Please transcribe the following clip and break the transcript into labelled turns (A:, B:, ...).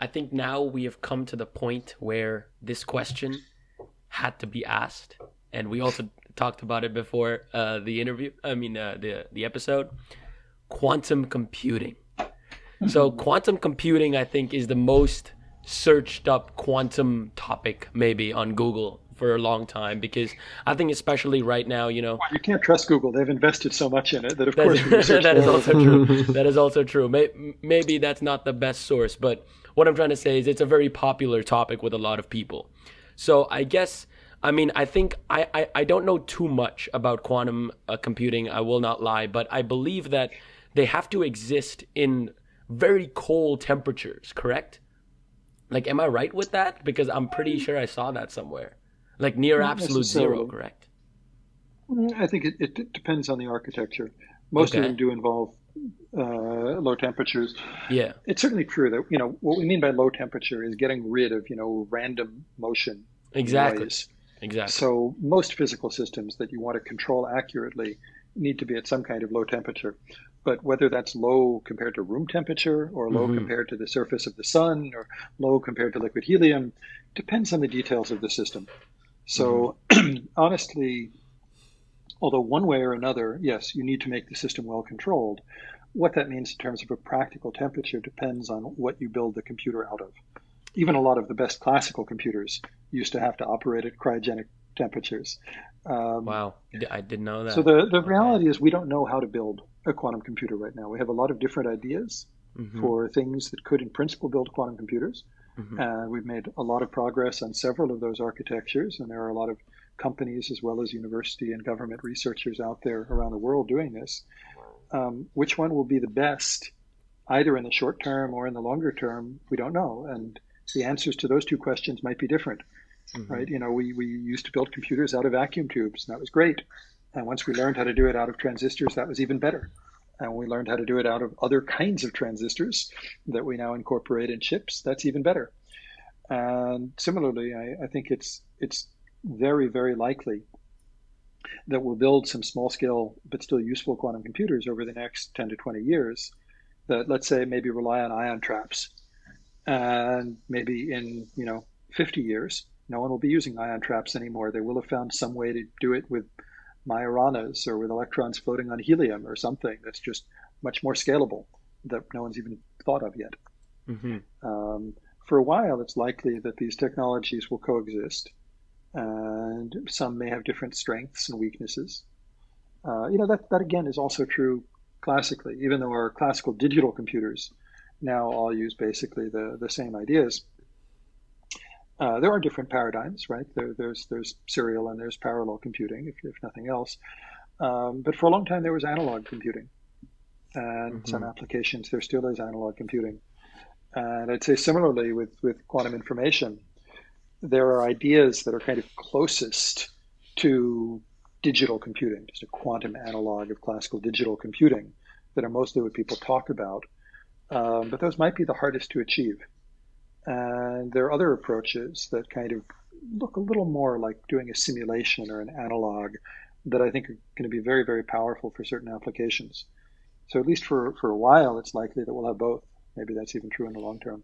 A: I think now we have come to the point where this question had to be asked, and we also talked about it before the interview. I mean, the episode. Quantum computing. So quantum computing, I think, is the most searched up quantum topic maybe on Google for a long time because I think especially right now,
B: Well, you can't trust Google. They've invested so much in it that, of
A: that's
B: course, when you search
A: that is
B: there, it'll
A: also
B: come up.
A: true. That is also true. Maybe that's not the best source, but what I'm trying to say is it's a very popular topic with a lot of people. So I guess I mean I think I don't know too much about quantum computing. I will not lie, but I believe that they have to exist in very cold temperatures. Correct? Like, am I right with that? Because I'm pretty sure I saw that somewhere. Like near
B: Not
A: absolute zero.
B: necessarily.
A: Correct?
B: I think it depends on the architecture. Most of them
A: Okay.
B: do involve low temperatures.
A: Yeah.
B: It's certainly true that, what we mean by low temperature is getting rid of, random motion and
A: Exactly.
B: noise.
A: Exactly.
B: So most physical systems that you want to control accurately need to be at some kind of low temperature. But whether that's low compared to room temperature or low
A: Mm-hmm.
B: compared to the surface of the sun or low compared to liquid helium depends on the details of the system.
A: Mm-hmm.
B: So honestly, although one way or another, yes, you need to make the system well controlled. What that means in terms of a practical temperature depends on what you build the computer out of. Even a lot of the best classical computers used to have to operate at cryogenic temperatures. Um,
A: Wow, I didn't know
B: so
A: that.
B: the
A: Okay.
B: reality is we don't know how to build a quantum computer right now. We have a lot of different ideas
A: Mm-hmm.
B: for things that could, in principle, build quantum computers.
A: Mm-hmm.
B: And we've made a lot of progress on several of those architectures. And there are a lot of companies as well as university and government researchers out there around the world doing this. Which one will be the best, either in the short term or in the longer term? We don't know. And the answers to those two questions might be different,
A: Mm-hmm.
B: right? We used to build computers out of vacuum tubes, and that was great. And once we learned how to do it out of transistors, that was even better. And we learned how to do it out of other kinds of transistors that we now incorporate in chips. That's even better. And similarly, I think it's very, very likely that we'll build some small scale but still useful quantum computers over the next 10 to 20 years that, let's say, maybe rely on ion traps. And maybe in 50 years, no one will be using ion traps anymore. They will have found some way to do it with Majoranas or with electrons floating on helium or something that's just much more scalable that no one's even thought of yet.
A: Mm-hmm.
B: For a while, it's likely that these technologies will coexist, and some may have different strengths and weaknesses. That again is also true classically, even though our classical digital computers now all use basically the same ideas. There are different paradigms, right? There's serial and there's parallel computing, if nothing else. But for a long time, there was analog computing. And some
A: Mm-hmm.
B: applications, there still is analog computing. And I'd say similarly with quantum information, there are ideas that are kind of closest to digital computing, just a quantum analog of classical digital computing that are mostly what people talk about. But those might be the hardest to achieve. And there are other approaches that kind of look a little more like doing a simulation or an analog that I think are going to be very, very powerful for certain applications. So at least for a while, it's likely that we'll have both. Maybe that's even true in the long term.